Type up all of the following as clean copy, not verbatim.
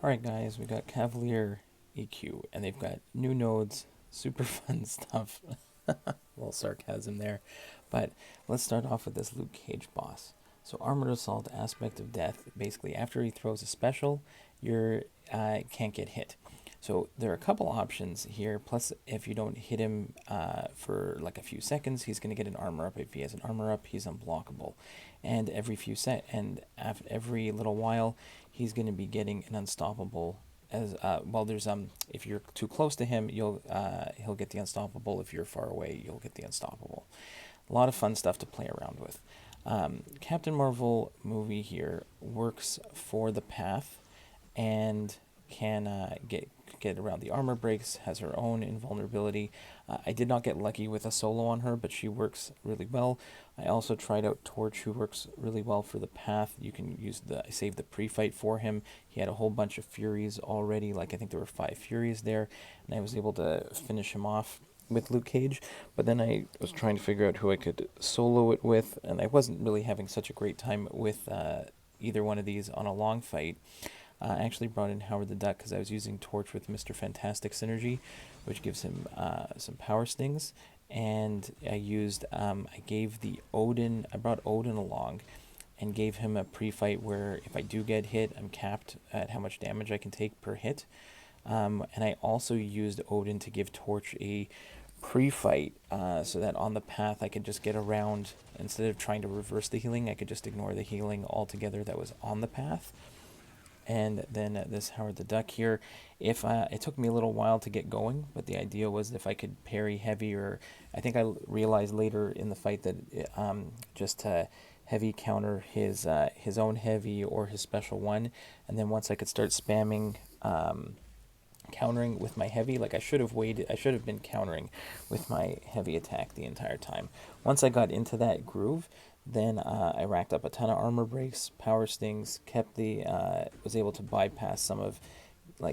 Alright guys, we got Cavalier EQ, and they've got new nodes, super fun stuff. A little sarcasm there. But let's start off with this Lube Cage boss. So Armored Assault, Aspect of Death, basically after he throws a special, you can't get hit. So there are a couple options here, plus if you don't hit him for like a few seconds, he's going to get an armor up. If he has an armor up, he's unblockable. And every little while, he's going to be getting an unstoppable. There's if you're too close to him, he'll get the unstoppable. If you're far away, you'll get the unstoppable. A lot of fun stuff to play around with. Captain Marvel movie here works for the path and can get around the armor breaks, has her own invulnerability. I did not get lucky with a solo on her, but she works really well. I also tried out Torch, who works really well for the path. You can use I saved the pre-fight for him. He had a whole bunch of Furies already, like I think there were 5 Furies there, and I was able to finish him off with Luke Cage. But then I was trying to figure out who I could solo it with, and I wasn't really having such a great time with either one of these on a long fight. I actually brought in Howard the Duck because I was using Torch with Mr. Fantastic synergy, which gives him some power stings. And I brought Odin along and gave him a pre-fight where if I do get hit, I'm capped at how much damage I can take per hit. And I also used Odin to give Torch a pre-fight so that on the path I could just get around. Instead of trying to reverse the healing, I could just ignore the healing altogether that was on the path. And then this Howard the Duck here, it took me a little while to get going, but the idea was if I could parry heavy, or I think I realized later in the fight that just to heavy counter his own heavy or his special one, and then once I could start spamming countering with my heavy, like I should have been countering with my heavy attack the entire time. Once I got into that groove, then I racked up a ton of armor breaks, power stings, was able to bypass some of,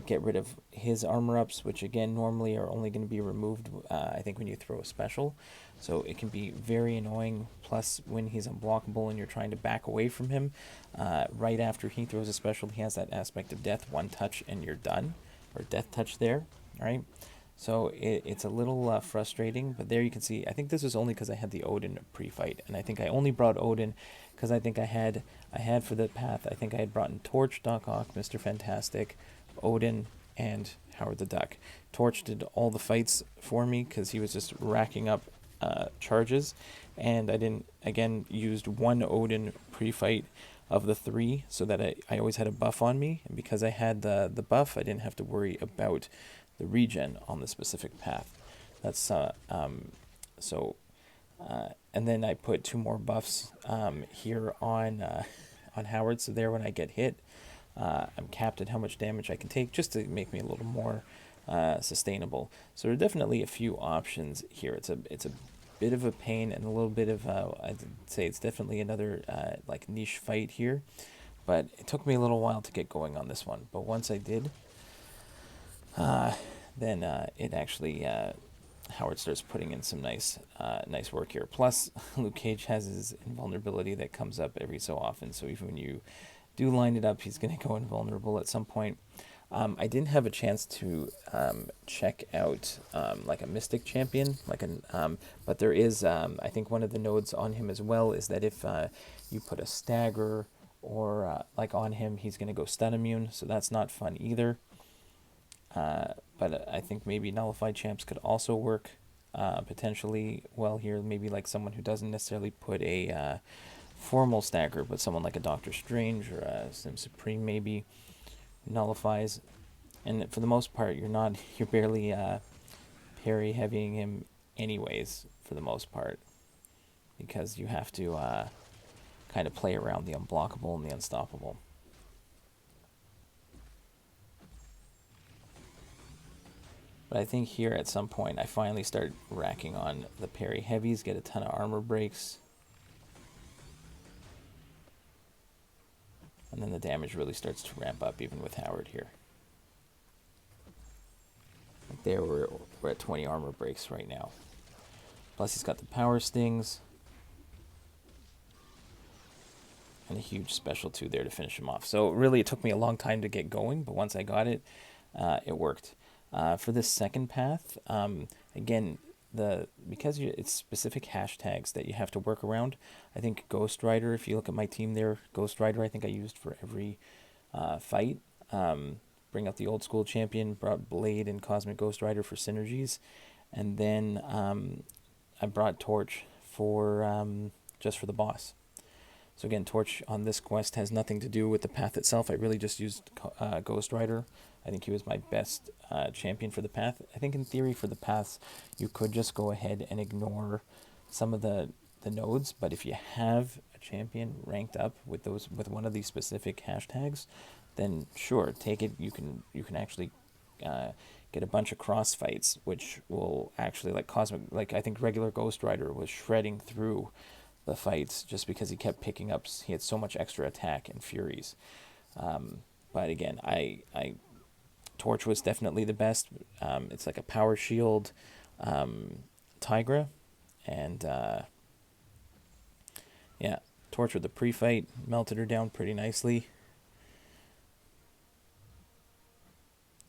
get rid of his armor ups, which again normally are only going to be removed, I think, when you throw a special. So it can be very annoying. Plus, when he's unblockable and you're trying to back away from him, right after he throws a special, he has that aspect of death, one touch and you're done, or death touch there, right? So it's a little frustrating, but there you can see, I think this was only because I had the Odin pre-fight, and I think I only brought Odin because I think I had for the path, I think I had brought in Torch, Doc Ock, Mr. Fantastic, Odin, and Howard the Duck. Torch did all the fights for me because he was just racking up charges, and I used one Odin pre-fight of the 3 so that I always had a buff on me, and because I had the buff, I didn't have to worry about the regen on the specific path. That's and then I put 2 more buffs here on Howard, so there when I get hit, I'm capped at how much damage I can take, just to make me a little more sustainable. So there are definitely a few options here. It's a bit of a pain and a little bit of I'd say it's definitely another niche fight here, but it took me a little while to get going on this one. But once I did, then it actually Howard starts putting in some nice work here. Plus, Luke Cage has his invulnerability that comes up every so often, so even when you do line it up, he's going to go invulnerable at some point. I didn't have a chance to check out a Mystic Champion, but there is, I think one of the nodes on him as well is that if you put a stagger or on him, he's going to go stun immune, so that's not fun either. But I think maybe Nullified Champs could also work potentially well here. Maybe someone who doesn't necessarily put a formal stagger, but someone like a Doctor Strange or a Sim Supreme maybe nullifies. And for the most part, you're barely parry heavying him anyways, for the most part, because you have to kind of play around the unblockable and the unstoppable. But I think here at some point I finally start racking on the parry heavies, get a ton of armor breaks, and then the damage really starts to ramp up even with Howard here. There we're at 20 armor breaks right now. Plus he's got the power stings. And a huge special 2 there to finish him off. So really it took me a long time to get going, but once I got it, it worked. For this second path, again, because it's specific hashtags that you have to work around. I think Ghost Rider, if you look at my team there, Ghost Rider I think I used for every fight. Bring out the old school champion, brought Blade and Cosmic Ghost Rider for synergies. And then I brought Torch for just for the boss. So again, Torch on this quest has nothing to do with the path itself. I really just used Ghost Rider. I think he was my best champion for the path. I think in theory for the paths, you could just go ahead and ignore some of the nodes. But if you have a champion ranked up with one of these specific hashtags, then sure, take it. You can actually get a bunch of cross fights, which will actually like I think regular Ghost Rider was shredding through the fights just because he kept picking up. He had so much extra attack and furies. But again, Torch was definitely the best. It's like a power shield Tigra, and yeah, Torch with the pre-fight melted her down pretty nicely.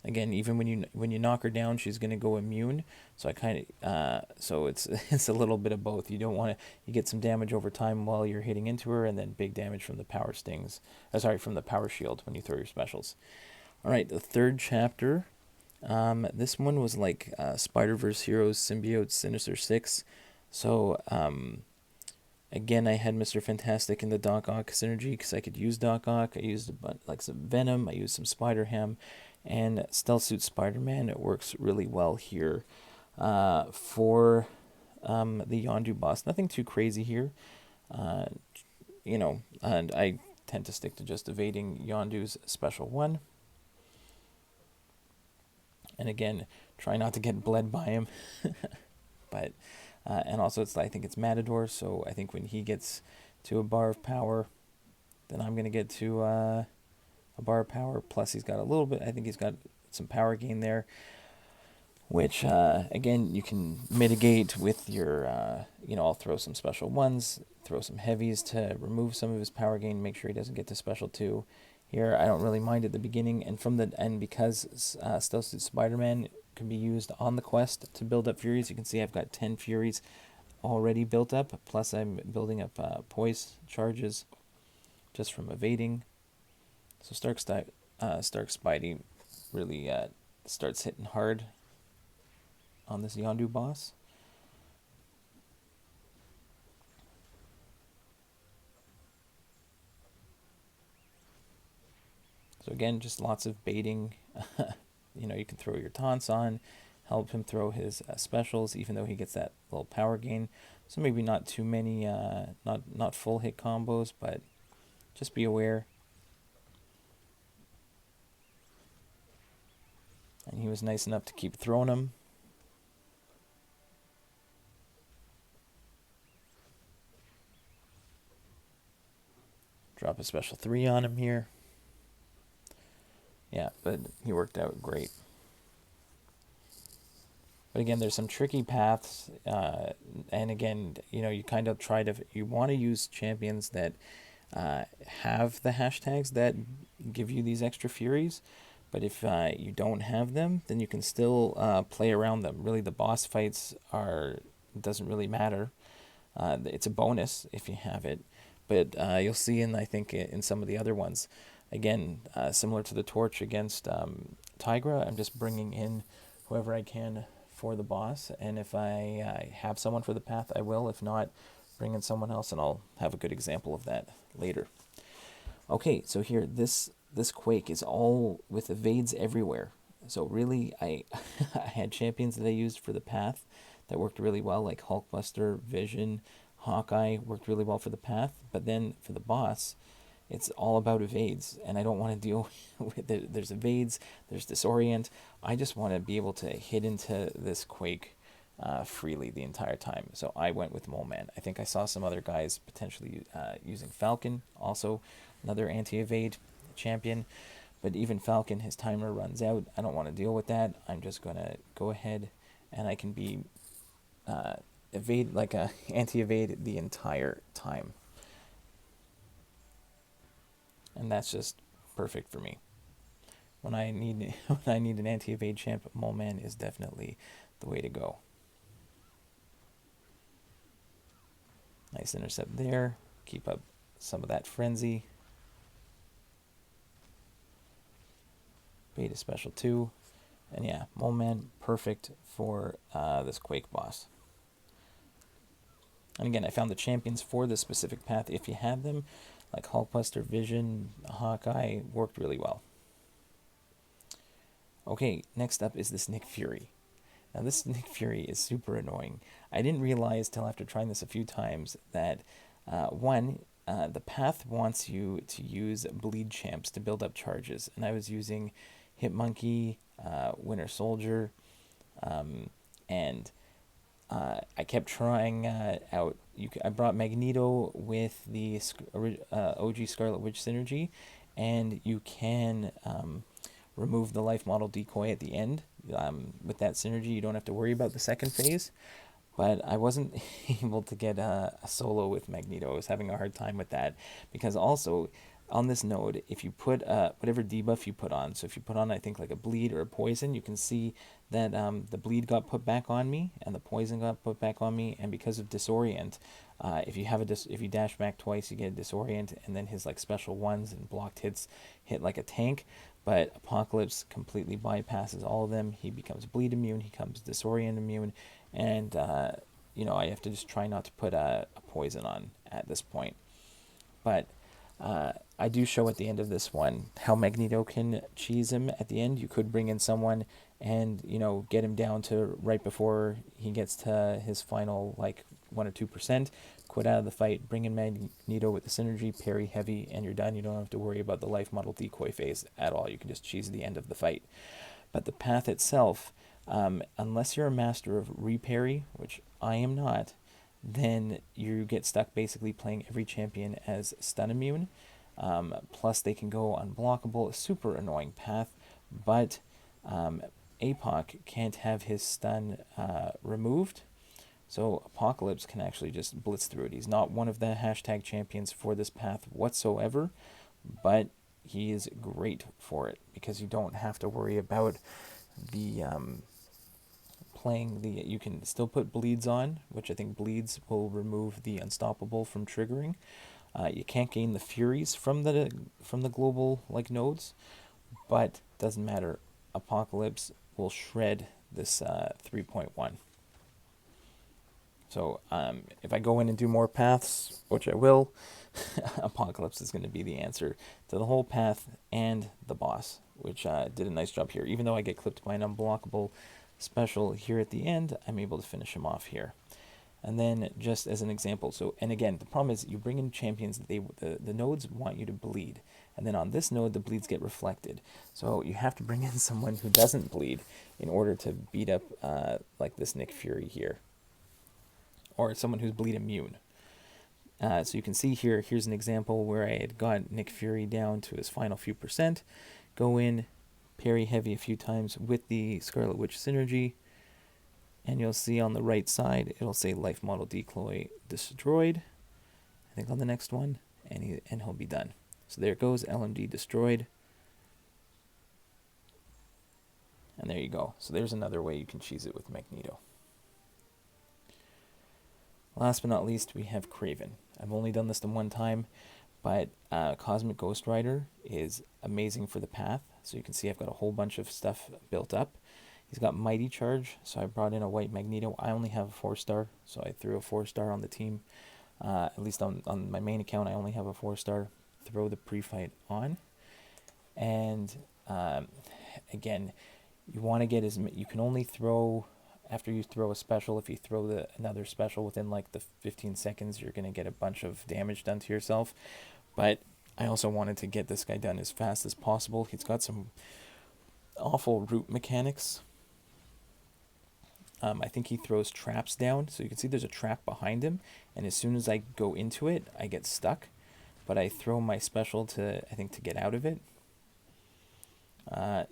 Again, even when you knock her down, she's gonna go immune. So so it's a little bit of both. You don't want to you get some damage over time while you're hitting into her, and then big damage from the power stings. From the power shield when you throw your specials. All right, the third chapter. This one was like Spiderverse Heroes Symbiote Sinister 6. So again, I had Mr. Fantastic in the Doc Ock synergy because I could use Doc Ock. I used some Venom. I used some Spider Ham. And Stealth Suit Spider-Man, it works really well here for the Yondu boss. Nothing too crazy here, and I tend to stick to just evading Yondu's special 1. And again, try not to get bled by him. But and also I think it's Matador, so I think when he gets to a bar of power, then I'm going to get to a bar of power, plus he's got I think he's got some power gain there, which again you can mitigate with your I'll throw some special 1s, throw some heavies to remove some of his power gain, make sure he doesn't get to special 2. Here I don't really mind at the beginning, and because Stealth Suit Spider-Man can be used on the quest to build up furies. You can see I've got 10 furies already built up, plus I'm building up poise charges just from evading. So Stark Spidey really starts hitting hard on this Yondu boss. So again, just lots of baiting. You can throw your taunts on, help him throw his specials, even though he gets that little power gain. So maybe not too many, not full hit combos, but just be aware. And he was nice enough to keep throwing them. Drop a special 3 on him here. Yeah, but he worked out great. But again, there's some tricky paths. And again, you kind of you want to use champions that have the hashtags that give you these extra furies. But if you don't have them, then you can still play around them. Really, the boss fights doesn't really matter. It's a bonus if you have it. But you'll see I think in some of the other ones, again, similar to the Torch against Tigra, I'm just bringing in whoever I can for the boss. And if I have someone for the path, I will. If not, bring in someone else, and I'll have a good example of that later. Okay, so here, this Quake is all with evades everywhere. So really, I had champions that I used for the path that worked really well, like Hulkbuster, Vision, Hawkeye worked really well for the path. But then for the boss, it's all about evades, and I don't want to deal with it. There's evades, there's disorient. I just want to be able to hit into this Quake freely the entire time. So I went with Moleman. I think I saw some other guys potentially using Falcon, also another anti-evade champion. But even Falcon, his timer runs out. I don't want to deal with that. I'm just going to go ahead and I can be evade, like a anti-evade the entire time. and that's just perfect for me. When I need when I need an anti-evade champ, Moleman is definitely the way to go. Nice intercept there. Keep up some of that frenzy. Beta special 2. And yeah, Moleman, perfect for this Quake boss. And again, I found the champions for this specific path, if you had them, like Hulkbuster, Vision, Hawkeye, worked really well. Okay, next up is this Nick Fury. Now this Nick Fury is super annoying. I didn't realize till after trying this a few times that, the path wants you to use bleed champs to build up charges. And I was using Hitmonkey, Winter Soldier, and I kept trying out. I brought Magneto with the OG Scarlet Witch synergy, and you can remove the life model decoy at the end. With that synergy, you don't have to worry about the second phase. But I wasn't able to get a solo with Magneto. I was having a hard time with that, because also on this node, if you put whatever debuff you put on, so if you put on, I think, like a bleed or a poison, you can see that the bleed got put back on me and the poison got put back on me. And because of disorient, if you dash back twice, you get a disorient, and then his like special ones and blocked hits hit like a tank. But Apocalypse completely bypasses all of them. He becomes bleed immune, he becomes disorient immune, and I have to just try not to put a poison on at this point. But I do show at the end of this one how Magneto can cheese him at the end. You could bring in someone and get him down to right before he gets to his final like 1 or 2%, quit out of the fight, bring in Magneto with the synergy, parry heavy, and you're done. You don't have to worry about the life model decoy phase at all. You can just cheese the end of the fight. But the path itself, unless you're a master of reparry, which I am not, then you get stuck basically playing every champion as stun immune. Plus they can go unblockable. A super annoying path, but APOC can't have his stun removed, so Apocalypse can actually just blitz through it. He's not one of the hashtag champions for this path whatsoever, but he is great for it because you don't have to worry about the you can still put bleeds on, which I think bleeds will remove the unstoppable from triggering. You can't gain the furies from the global like nodes, but doesn't matter. Apocalypse will shred this 3.1. So if I go in and do more paths, which I will, Apocalypse is going to be the answer to the whole path and the boss, which did a nice job here. Even though I get clipped by an unblockable special here at the end, I'm able to finish him off here. And then just as an example, and again, the problem is you bring in champions, the nodes want you to bleed. And then on this node, the bleeds get reflected. So you have to bring in someone who doesn't bleed in order to beat up like this Nick Fury here. Or someone who's bleed immune. So you can see here's an example where I had got Nick Fury down to his final few %. Go in, parry heavy a few times with the Scarlet Witch synergy. And you'll see on the right side, it'll say life model decoy destroyed. I think on the next one, and he'll be done. So there it goes, LMD destroyed. And there you go. So there's another way you can cheese it with Magneto. Last but not least, we have Kraven. I've only done this one time, but Cosmic Ghost Rider is amazing for the path. So you can see I've got a whole bunch of stuff built up. He's got Mighty Charge, so I brought in a white Magneto. I only have a 4-star, so I threw a 4-star on the team. At least on my main account, I only have a 4-star. Throw the pre-fight on. And again, you want to get you can only throw, after you throw a special, if you throw another special within like the 15 seconds, you're going to get a bunch of damage done to yourself. But I also wanted to get this guy done as fast as possible. He's got some awful root mechanics. I think he throws traps down, so you can see there's a trap behind him, and as soon as I go into it, I get stuck. But I throw my special to get out of it.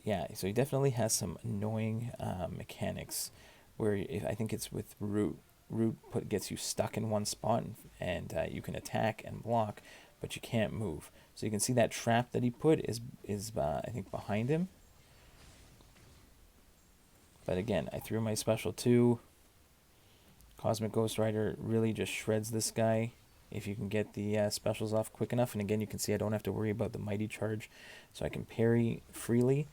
Yeah, so he definitely has some annoying mechanics, where I think it's with root. Root gets you stuck in one spot, and you can attack and block, but you can't move. So you can see that trap that he put is I think behind him. But again, I threw my special 2. Cosmic Ghost Rider really just shreds this guy if you can get the specials off quick enough. And again, you can see I don't have to worry about the Mighty Charge, so I can parry freely.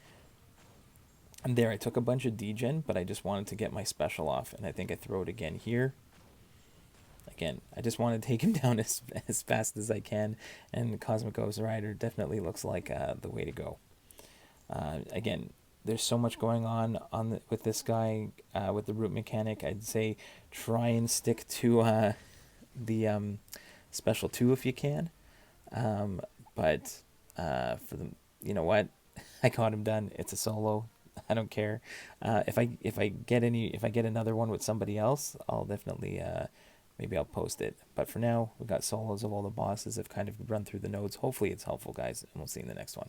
And there, I took a bunch of degen, but I just wanted to get my special off, and I think I throw it again here. Again, I just want to take him down as fast as I can, and Cosmic Ghost Rider definitely looks like the way to go. Again, there's so much going on with this guy, with the root mechanic. I'd say try and stick to the special 2 if you can. But for the, you know what, I got him done. It's a solo. I don't care. If I get another one with somebody else, I'll definitely maybe I'll post it. But for now, we got solos of all the bosses. I've kind of run through the nodes. Hopefully it's helpful, guys, and we'll see you in the next one.